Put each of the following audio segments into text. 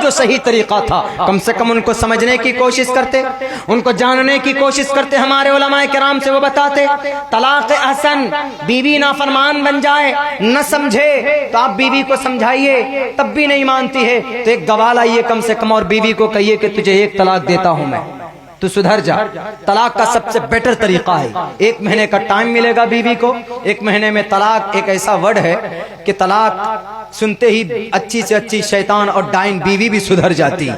جو صحیح طریقہ تھا کم سے کم ان کو سمجھنے کی کوشش کرتے، ان کو جاننے کی کوشش کرتے، ہمارے علماء کرام سے وہ بتاتے۔ طلاق احسن، بیوی نافرمان بن جائے، نہ سمجھے تو آپ بیوی کو سمجھائیے، تب بھی نہیں مانتی ہے تو ایک گواہ لائیے کم سے کم، اور بیوی کو کہیے کہ تجھے ایک طلاق دیتا ہوں میں، تو سدھر جا۔ طلاق کا سب سے بیٹر طریقہ ہے 1 مہینے کا ٹائم ملے گا بیوی کو، 1 مہینے میں طلاق ایک ایسا ورڈ ہے کہ طلاق سنتے ہی اچھی سے اچھی شیطان اور ڈائن بیوی بھی سدھر جاتی ہے۔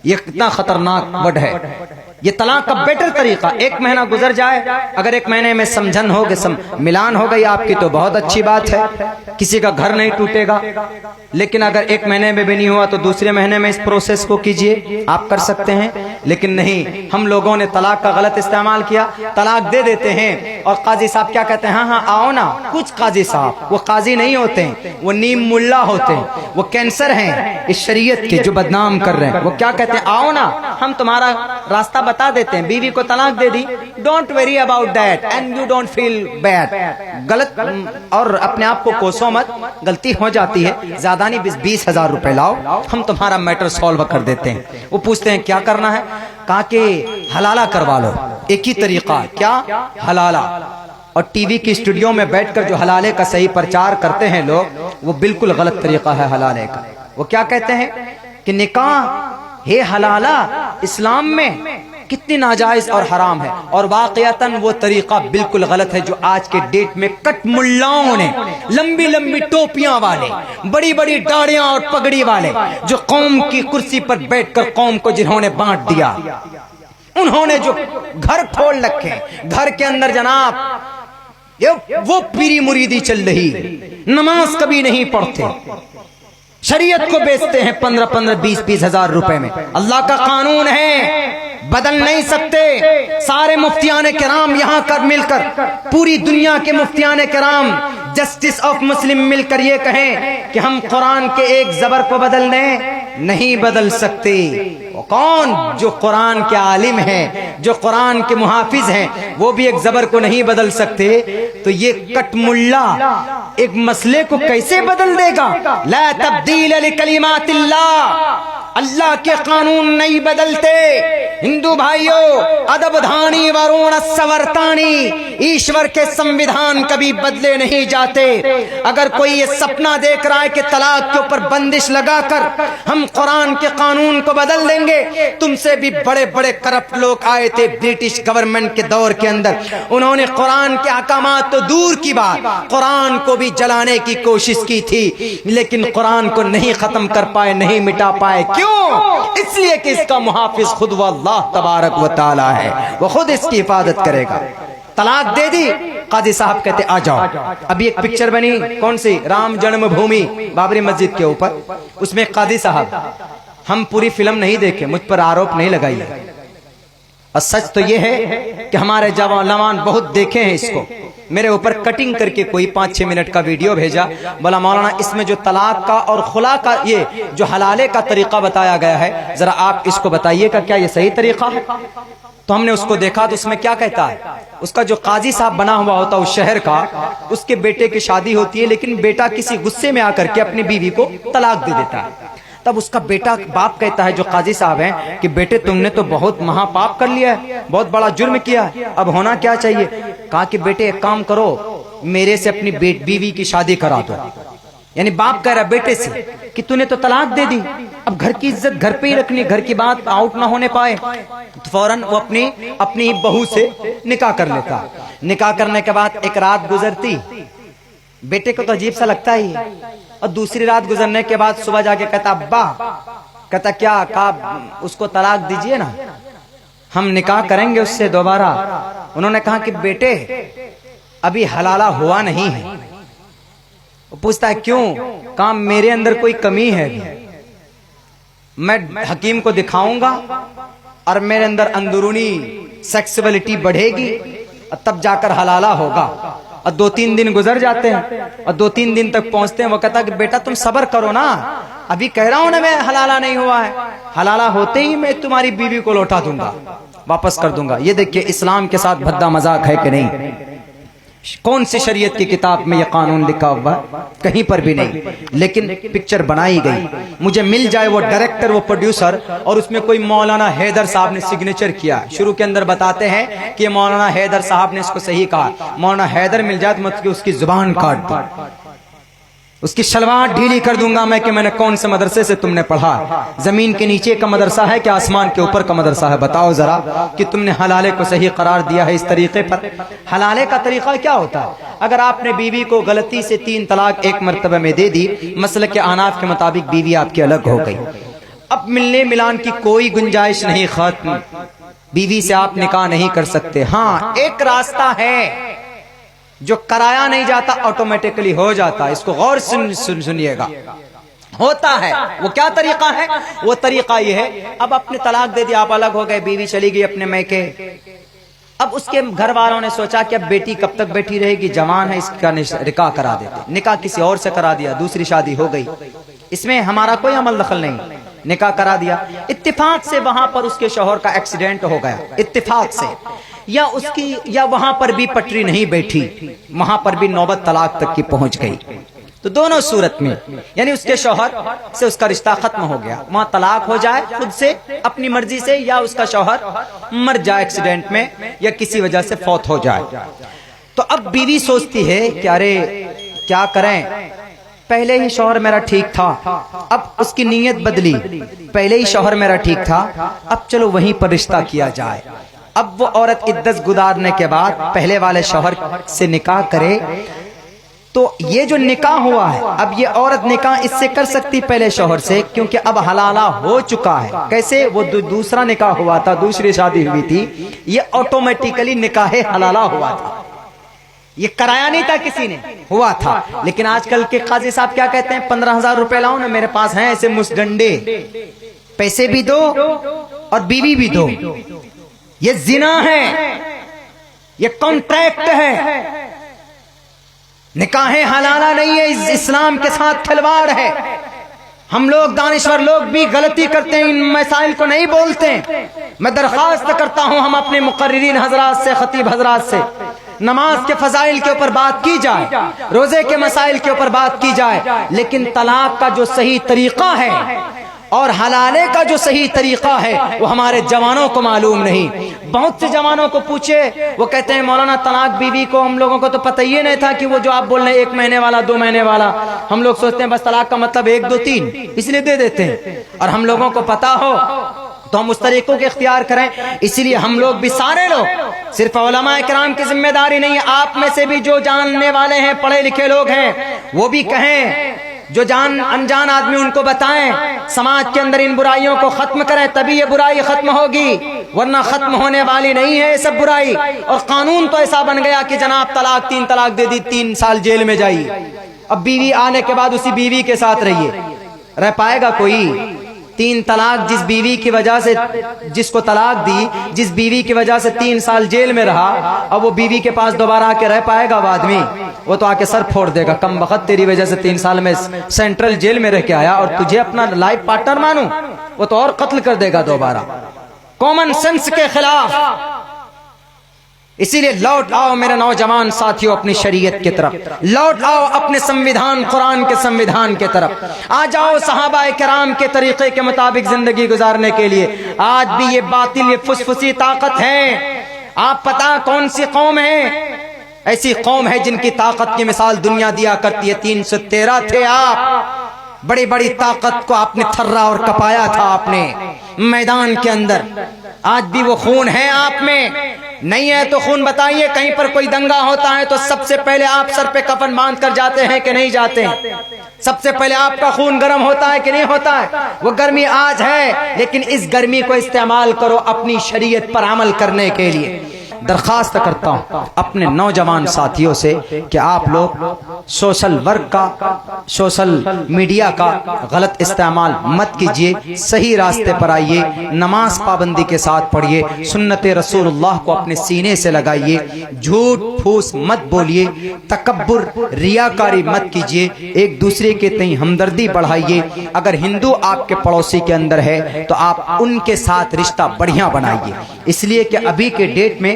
یہ کتنا خطرناک ورڈ ہے۔ یہ طلاق کا بیٹر طریقہ، 1 مہینہ گزر جائے، اگر 1 مہینے میں سمجھن ہو گئی، ملان ہو گئی آپ کی تو بہت اچھی بات ہے، کسی کا گھر نہیں ٹوٹے گا۔ لیکن اگر 1 مہینے میں بھی نہیں ہوا تو دوسرے مہینے میں اس پروسیس کو کیجئے، آپ کر سکتے ہیں۔ لیکن نہیں، ہم لوگوں نے طلاق کا غلط استعمال کیا، طلاق دے دیتے ہیں اور قاضی صاحب کیا کہتے ہیں، ہاں ہاں آؤ نا۔ کچھ قاضی صاحب وہ قاضی نہیں ہوتے ہیں، وہ نیم ملا ہوتے ہیں، وہ کینسر ہیں اس شریعت کے جو بدنام کر رہے ہیں۔ وہ کیا کہتے ہیں، آؤ نا ہم تمہارا راستہ بتا دیتے ہیں، بیوی کو طلاق دے دی، don't worry about that and you don't feel bad. غلط اور اپنے آپ کو کوسو مت، غلطی ہو جاتی ہے، زیادہ نہیں 20,000 روپے لاؤ، ہم تمہارا میٹر سالو کر دیتے ہیں۔ وہ پوچھتے ہیں کیا کرنا ہے، کہا کہ حلالہ کروا لو، ایک ہی طریقہ ہے، کیا حلالہ۔ اور ٹی وی کی اسٹوڈیو میں بیٹھ کر جو حلالے کا صحیح پرچار کرتے ہیں لوگ، وہ بالکل غلط طریقہ ہے حلالے کا۔ وہ کیا کہتے ہیں کہ نکاح ہے حلالہ اسلام میں کتنی ناجائز اور حرام ہے، اور واقعتاً وہ طریقہ بالکل غلط ہے جو آج کے ڈیٹ میں کٹ ملاؤں نے، لمبی لمبی ٹوپیاں والے، بڑی بڑی داڑیاں اور پگڑی والے، جو قوم کی کرسی پر بیٹھ کر قوم کو جنہوں نے بانٹ دیا، انہوں نے جو گھر کھول رکھے، گھر کے اندر جناب وہ پیری مریدی چل رہی، نماز کبھی نہیں پڑھتے، شریعت کو بیچتے ہیں 15,000 20,000 روپے میں۔ اللہ کا قانون ہے، بدل نہیں سکتے۔ سارے مفتیان کرام یہاں کر مل کر، پوری دنیا کے مفتیان کرام جسٹس آف مسلم مل کر یہ کہیں کہ ہم قرآن کے ایک زبر کو بدل دیں، نہیں بدل سکتے۔ وہ کون؟ جو قرآن کے عالم ہیں، جو قرآن کے محافظ ہیں، وہ بھی ایک زبر کو نہیں بدل سکتے، تو یہ کٹ ملا ایک مسئلے کو کیسے بدل دے گا؟ لا تبدیل لکلمات اللہ، اللہ کے قانون نہیں بدلتے۔ ہندو بھائیوں، ادب دھانی ورون سورتانی، ایشور کے سمویدھان کبھی بدلے نہیں جاتے۔ اگر کوئی یہ سپنا دیکھ رہا ہے کہ طلاق کے اوپر بندش لگا کر ہم قرآن کے قانون کو بدل دیں گے، تم سے بھی بڑے بڑے کرپٹ لوگ آئے تھے برٹش گورنمنٹ کے دور کے اندر، انہوں نے قرآن کے احکامات تو دور کی بات، قرآن کو بھی جلانے کی کوشش کی تھی، لیکن قرآن کو نہیں ختم کر پائے، نہیں مٹا پائے۔ کیوں؟ اس لیے کہ اس کا محافظ خود وہ اللہ تبارک و تعالی ہے، وہ خود اس کی حفاظت کرے گا۔ طلاق دے دی، قاضی صاحب کہتے آ جاؤ۔ ابھی ایک پکچر بنی، کون سی؟ رام جنم بھومی، بابری مسجد کے اوپر، اس میں قاضی صاحب، ہم پوری فلم نہیں دیکھے، مجھ پر آروپ نہیں لگائیے، اور سچ تو یہ ہے کہ ہمارے جوان بہت دیکھے ہیں اس کو۔ میرے اوپر کٹنگ کر کے کوئی 5-6 منٹ کا ویڈیو بھیجا، بولا مولانا اس میں جو طلاق کا اور خلا کا یہ جو حلالے کا طریقہ بتایا گیا ہے، ذرا آپ اس کو بتائیے کہ کیا یہ صحیح طریقہ ہے؟ تو ہم نے اس کو دیکھا تو اس میں کیا کہتا ہے، اس کا جو قاضی صاحب بنا ہوا ہوتا ہے اس شہر کا، اس کے بیٹے کی شادی ہوتی ہے، لیکن بیٹا کسی غصے میں آ کر کے اپنی بیوی کو طلاق دے دیتا ہے۔ تب اس کا بیٹا باپ کہتا ہے جو قاضی صاحب ہیں کہ بیٹے تم نے تو بہت مہا پاپ کر لیا ہے، بہت بڑا جرم کیا ہے، اب ہونا کیا چاہیے؟ کہا کہ بیٹے ایک کام کرو، میرے سے اپنی بیوی کی شادی کرا دو۔ یعنی باپ کہہ رہا بیٹے سے کہ تو نے تو طلاق دے دی، اب گھر کی عزت گھر پہ ہی رکھنی، گھر کی بات آؤٹ نہ ہونے پائے، تو فوراً وہ اپنی بہو سے نکاح کر لیتا۔ نکاح کرنے کے بعد ایک رات گزرتی، بیٹے کو تو عجیب سا لگتا ہی، اور دوسری رات گزرنے کے بعد صبح جا کے کہتا ابا، کہتا کیا؟ کہا اس کو طلاق دیجئے نا، ہم نکاح کریں گے اس سے دوبارہ۔ انہوں نے کہا کہ بیٹے ابھی حلالہ ہوا نہیں ہے۔ وہ پوچھتا ہے کیوں؟ کہا میرے اندر کوئی کمی ہے، میں حکیم کو دکھاؤں گا اور میرے اندر اندرونی سیکسولیٹی بڑھے گی، تب جا کر حلالہ ہوگا۔ اور 2-3 دن گزر جاتے ہیں اور 2-3 دن تک پہنچتے ہیں۔ وہ کہتا کہ بیٹا تم صبر کرو نا، ابھی کہہ رہا ہوں نا میں حلالہ نہیں ہوا ہے، حلالہ ہوتے ہی میں تمہاری بیوی کو لوٹا دوں گا، واپس کر دوں گا۔ یہ دیکھیے اسلام کے ساتھ بھدا مذاق ہے کہ نہیں۔ کون سی شریعت کی کتاب میں یہ قانون لکھا ہوا؟ کہیں پر بھی نہیں، لیکن پکچر بنائی گئی۔ مجھے مل جائے وہ ڈائریکٹر، وہ پروڈیوسر، اور اس میں کوئی مولانا حیدر صاحب نے سگنیچر کیا، شروع کے اندر بتاتے ہیں کہ مولانا حیدر صاحب نے اس کو صحیح کہا۔ مولانا حیدر مل جائے تو مت کہ اس کی زبان کاٹ دوں، اس کی شلوار ڈھیلی کر دوں گا میں کہ میں نے کون سے مدرسے سے تم نے پڑھا، زمین کے نیچے کا مدرسہ ہے کہ آسمان کے اوپر کا مدرسہ ہے؟ بتاؤ ذرا کہ تم نے حلالے کو صحیح قرار دیا ہے اس طریقے پر۔ حلالے کا طریقہ کیا ہوتا ہے؟ اگر آپ نے بیوی کو غلطی سے 3 طلاق ایک مرتبہ میں دے دی، مسلک احناف کے مطابق بیوی آپ کی الگ ہو گئی، اب ملنے ملان کی کوئی گنجائش نہیں، ختم، بیوی سے آپ نکاح نہیں کر سکتے۔ ہاں ایک راستہ ہے جو کرایا نہیں جاتا، آٹومیٹکلی ہو جاتا ہے، اس کو غور سنیے گا، ہوتا ہے۔ وہ کیا طریقہ ہے؟ وہ طریقہ یہ ہے، اب اپنے طلاق دے دیا، آپ الگ ہو گئے، بیوی چلی گئی اپنے میکے، اب اس کے گھر والوں نے سوچا کہ اب بیٹی کب تک بیٹھی رہے گی، جوان ہے، اس کا نکاح کرا دیتے، نکاح کسی اور سے کرا دیا، دوسری شادی ہو گئی، اس میں ہمارا کوئی عمل دخل نہیں، نکاح کرا دیا، اتفاق سے وہاں پر اس کے شوہر کا ایکسیڈنٹ ہو گیا، اتفاق سے، یا اس کی یا وہاں پر بھی پٹری نہیں بیٹھی، وہاں پر بھی نوبت طلاق تک کی پہنچ گئی، تو دونوں صورت میں یعنی اس کے شوہر سے اس کا رشتہ ختم ہو گیا، وہاں طلاق ہو جائے خود سے اپنی مرضی سے، یا اس کا شوہر مر جائے ایکسیڈنٹ میں یا کسی وجہ سے فوت ہو جائے، تو اب بیوی سوچتی ہے کہ ارے کیا کریں، پہلے ہی شوہر میرا ٹھیک تھا، اب اس کی نیت بدلی، پہلے ہی شوہر میرا ٹھیک تھا، اب چلو وہیں پر رشتہ کیا جائے۔ اب وہ عورت عدت گزارنے کے بعد پہلے والے شوہر سے نکاح کرے، تو یہ جو نکاح ہوا ہے، اب یہ عورت نکاح اس سے کر سکتی پہلے شوہر سے، کیونکہ اب حلالہ ہو چکا ہے۔ کیسے؟ وہ دوسرا نکاح ہوا تھا، دوسری شادی ہوئی تھی، یہ آٹومیٹیکلی نکاح حلالہ ہوا تھا، یہ کرایا نہیں تھا کسی نے، ہوا تھا۔ لیکن آج کل کے قاضی صاحب کیا کہتے ہیں؟ 15,000 روپے لاؤ نا، میرے پاس ہیں ایسے مسڈنڈے، پیسے بھی دو اور بیوی بھی دو، یہ زنا ہے، یہ کانٹریکٹ ہے، نکاح حلالہ نہیں ہے، اسلام کے ساتھ کھلواڑ ہے۔ ہم لوگ دانشور لوگ بھی غلطی کرتے ہیں، ان مسائل کو نہیں بولتے۔ میں درخواست کرتا ہوں ہم اپنے مقررین حضرات سے، خطیب حضرات سے، نماز کے فضائل کے اوپر بات کی جائے، روزے کے مسائل کے اوپر بات کی جائے، لیکن طلاق کا جو صحیح طریقہ ہے اور حلالے کا جو صحیح طریقہ ہے وہ ہمارے جوانوں کو معلوم نہیں۔ بہت سے جوانوں کو پوچھے، وہ کہتے ہیں مولانا طلاق بیوی کو ہم لوگوں کو تو پتہ ہی نہیں تھا کہ وہ جو آپ بول رہے ہیں 1 مہینے والا 2 مہینے والا، ہم لوگ سوچتے ہیں بس طلاق کا مطلب 1 2 3 اس لیے دے دیتے ہیں، اور ہم لوگوں کو پتہ ہو تو ہم اس طریقوں کے اختیار کریں۔ اسی لیے ہم لوگ بھی، سارے لوگ، صرف علماء کرام کی ذمہ داری نہیں ہے، آپ میں سے بھی جو جاننے والے ہیں، پڑھے لکھے لوگ ہیں، وہ بھی کہیں، جو انجان آدمی ان کو بتائیں، سماج کے اندر ان برائیوں کو ختم کریں، تبھی یہ برائی ختم ہوگی، ورنہ ختم ہونے والی نہیں ہے یہ سب برائی۔ اور قانون تو ایسا بن گیا کہ جناب طلاق 3 طلاق دے دی، 3 سال جیل میں جائیے، اب بیوی آنے کے بعد اسی بیوی کے ساتھ رہیے، رہ پائے گا کوئی؟ 3 طلاق جس بیوی کی وجہ سے، جس کو طلاق دی، جس بیوی کی وجہ سے 3 سال جیل میں رہا، اب وہ بیوی کے پاس دوبارہ آ کے رہ پائے گا وہ آدمی؟ وہ تو آ کے سر پھوڑ دے گا، کم بخت تیری وجہ سے 3 سال میں سینٹرل جیل میں رہ کے آیا اور تجھے اپنا لائف پارٹنر مانوں، وہ تو اور قتل کر دے گا دوبارہ، کامن سینس کے خلاف۔ اسی لیے لوٹ آؤ میرے نوجوان ساتھیوں اپنی شریعت کی طرف، لوٹ آؤ اپنے سنویدھان، قرآن کے سنویدھان کی طرف، آ جاؤ صحابہ کرام کے طریقے کے مطابق زندگی گزارنے کے لیے۔ آج بھی یہ باطل، یہ فسفسی طاقت ہے، آپ پتہ کون سی قوم ہے؟ ایسی قوم ہے جن کی طاقت کی مثال دنیا دیا کرتی ہے۔ 313 تھے آپ، بڑی بڑی طاقت کو آپ نے تھرا اور کپایا تھا آپ نے میدان کے اندر۔ آج بھی وہ خون ہے آپ میں؟ نہیں ہے تو خون بتائیے، کہیں پر کوئی دنگا ہوتا ہے تو سب سے پہلے آپ سر پہ کفن باندھ کر جاتے ہیں کہ نہیں جاتے ہیں؟ سب سے پہلے آپ کا خون گرم ہوتا ہے کہ نہیں ہوتا ہے؟ وہ گرمی آج ہے، لیکن اس گرمی کو استعمال کرو اپنی شریعت پر عمل کرنے کے لیے۔ درخواست کرتا ہوں اپنے نوجوان ساتھیوں سے کہ آپ لوگ سوشل ورک کا، سوشل میڈیا کا غلط استعمال مت کیجیے، صحیح راستے پر آئیے، نماز پابندی کے ساتھ پڑھیے، سنت رسول اللہ کو اپنے سینے سے لگائیے، جھوٹ پھوس مت بولیے، تکبر ریاکاری مت کیجیے، ایک دوسرے کے تئیں ہمدردی بڑھائیے۔ اگر ہندو آپ کے پڑوسی کے اندر ہے تو آپ ان کے ساتھ رشتہ بڑھیا بنائیے، اس لیے کہ ابھی کے ڈیٹ میں